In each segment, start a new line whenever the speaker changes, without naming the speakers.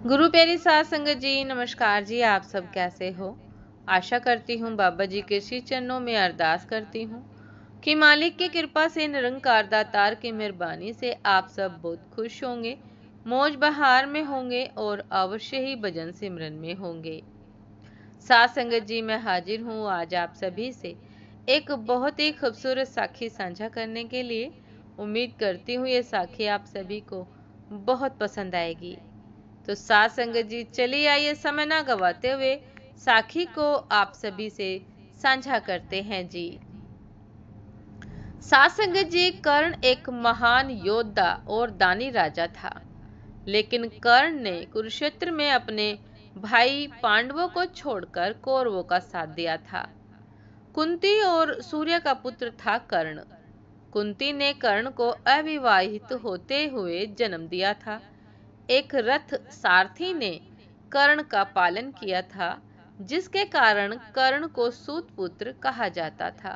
गुरु प्यारी साध संगत जी, नमस्कार जी। आप सब कैसे हो? आशा करती हूँ बाबा जी के श्री चरणों में अरदास करती हूँ कि मालिक की कृपा से, निरंकार दातार की मेहरबानी से आप सब बहुत खुश होंगे, मौज बहार में होंगे और अवश्य ही भजन सिमरन में होंगे। साध संगत जी, मैं हाजिर हूँ आज आप सभी से एक बहुत ही खूबसूरत साखी साझा करने के लिए। उम्मीद करती हूँ ये साखी आप सभी को बहुत पसंद आएगी। तो साथ संगत जी, चलिए आइए समय ना गवाते हुए साखी को आप सभी से साझा करते हैं जी। साथ संगत जी, कर्ण एक महान योद्धा और दानी राजा था, लेकिन कर्ण ने कुरुक्षेत्र में अपने भाई पांडवों को छोड़कर कौरवों का साथ दिया था। कुंती और सूर्य का पुत्र था कर्ण। कुंती ने कर्ण को अविवाहित होते हुए जन्म दिया था। एक रथ सारथी ने कर्ण का पालन किया था, जिसके कारण कर्ण को सूत पुत्र कहा जाता था।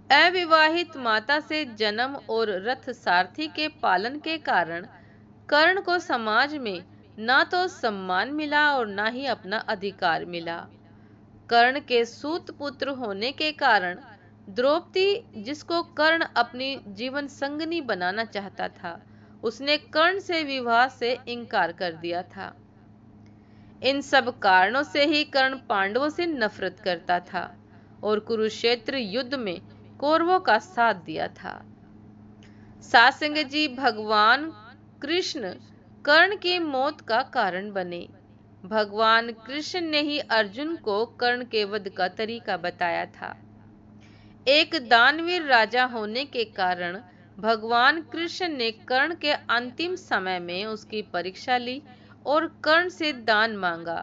अविवाहित माता से जन्म और रथ सारथी के पालन के कारण कर्ण को समाज में ना तो सम्मान मिला और ना ही अपना अधिकार मिला। कर्ण के सूत पुत्र होने के कारण द्रौपदी, जिसको कर्ण अपनी जीवन संगनी बनाना चाहता था, उसने कर्ण से विवाह से इनकार कर दिया था। इन सब कारणों से ही कर्ण पांडवों से नफरत करता था और कुरुक्षेत्र युद्ध में कौरवों का साथ दिया था। साथ संगत जी, भगवान कृष्ण कर्ण की मौत का कारण बने। भगवान कृष्ण ने ही अर्जुन को कर्ण के वध का तरीका बताया था। एक दानवीर राजा होने के कारण भगवान कृष्ण ने कर्ण के अंतिम समय में उसकी परीक्षा ली और कर्ण से दान मांगा।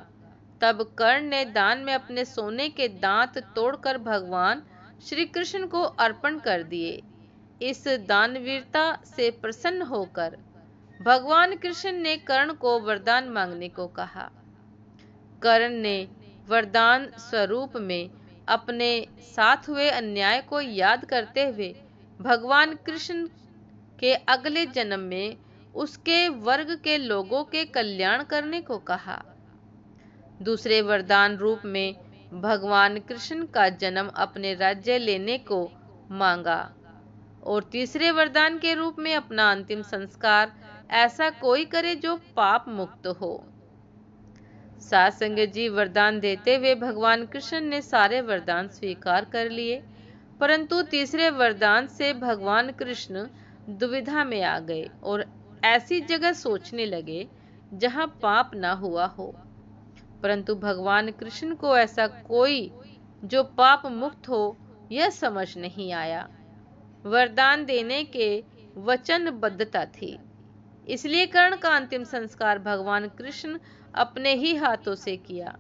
तब कर्ण ने दान में अपने सोने के दांत तोड़कर भगवान श्री कृष्ण को अर्पण कर दिए। इस दानवीरता से प्रसन्न होकर भगवान कृष्ण ने कर्ण को वरदान मांगने को कहा। कर्ण ने वरदान स्वरूप में अपने साथ हुए अन्याय को याद करते हुए भगवान कृष्ण के अगले जन्म में उसके वर्ग के लोगों के कल्याण करने को कहा। दूसरे वरदान रूप में भगवान कृष्ण का जन्म अपने राज्य लेने को मांगा और तीसरे वरदान के रूप में अपना अंतिम संस्कार ऐसा कोई करे जो पाप मुक्त हो। साथ संगत जी, वरदान देते हुए भगवान कृष्ण ने सारे वरदान स्वीकार कर लिए, परंतु तीसरे वरदान से भगवान कृष्ण दुविधा में आ गए और ऐसी जगह सोचने लगे जहां पाप ना हुआ हो। परंतु भगवान कृष्ण को ऐसा कोई जो पाप मुक्त हो यह समझ नहीं आया। वरदान देने के वचनबद्धता थी, इसलिए कर्ण का अंतिम संस्कार भगवान कृष्ण अपने ही हाथों से किया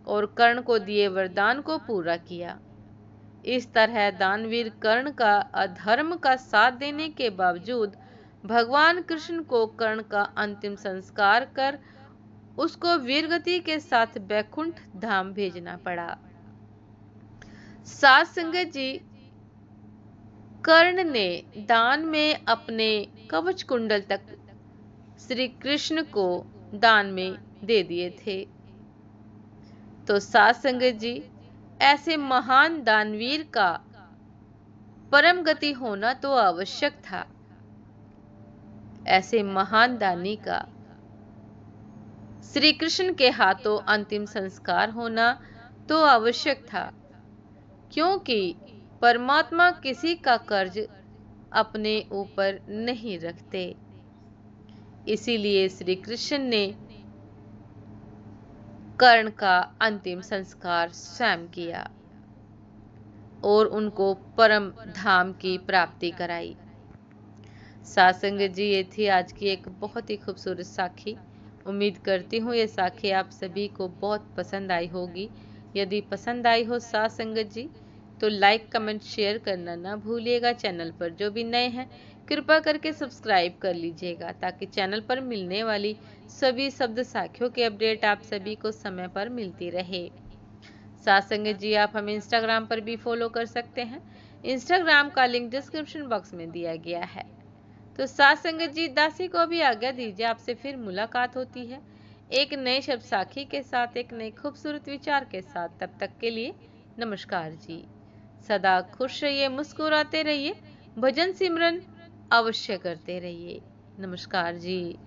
और कर्ण को दिए वरदान को पूरा किया। इस तरह दानवीर कर्ण का अधर्म का साथ देने के बावजूद भगवान कृष्ण को कर्ण का अंतिम संस्कार कर उसको वीरगति के साथ बैकुंठ धाम भेजना पड़ा। साथ संगत जी, कर्ण ने दान में अपने कवच कुंडल तक श्री कृष्ण को दान में दे दिए थे। तो साथ संगत जी, ऐसे महान दानवीर का परम गति होना तो आवश्यक था। ऐसे महान दानी का श्री कृष्ण के हाथों अंतिम संस्कार होना तो आवश्यक था, क्योंकि परमात्मा किसी का कर्ज अपने ऊपर नहीं रखते। इसीलिए श्री कृष्ण ने कर्ण का अंतिम संस्कार स्वयं किया और उनको परम धाम की प्राप्ति कराई। साथ संगत जी, ये थी आज की एक बहुत ही खूबसूरत साखी। उम्मीद करती हूँ ये साखी आप सभी को बहुत पसंद आई होगी। यदि पसंद आई हो साथ संगत जी, तो लाइक कमेंट शेयर करना ना भूलिएगा। चैनल पर जो भी नए हैं कृपा करके सब्सक्राइब कर लीजिएगा, ताकि चैनल पर मिलने वाली सभी शब्द साखियों की अपडेट आप सभी को समय पर मिलती रहे। साथ संगत जी, आप हमें इंस्टाग्राम पर भी फॉलो कर सकते हैं। इंस्टाग्राम का लिंक डिस्क्रिप्शन बॉक्स में दिया गया है। तो साथ संगत जी, दासी को भी आज्ञा दीजिए, आपसे फिर मुलाकात होती है एक नए शब्द साखी के साथ, एक नए खूबसूरत विचार के साथ। तब तक के लिए नमस्कार जी। सदा खुश रहिए, मुस्कुराते रहिए, भजन सिमरन अवश्य करते रहिए। नमस्कार जी।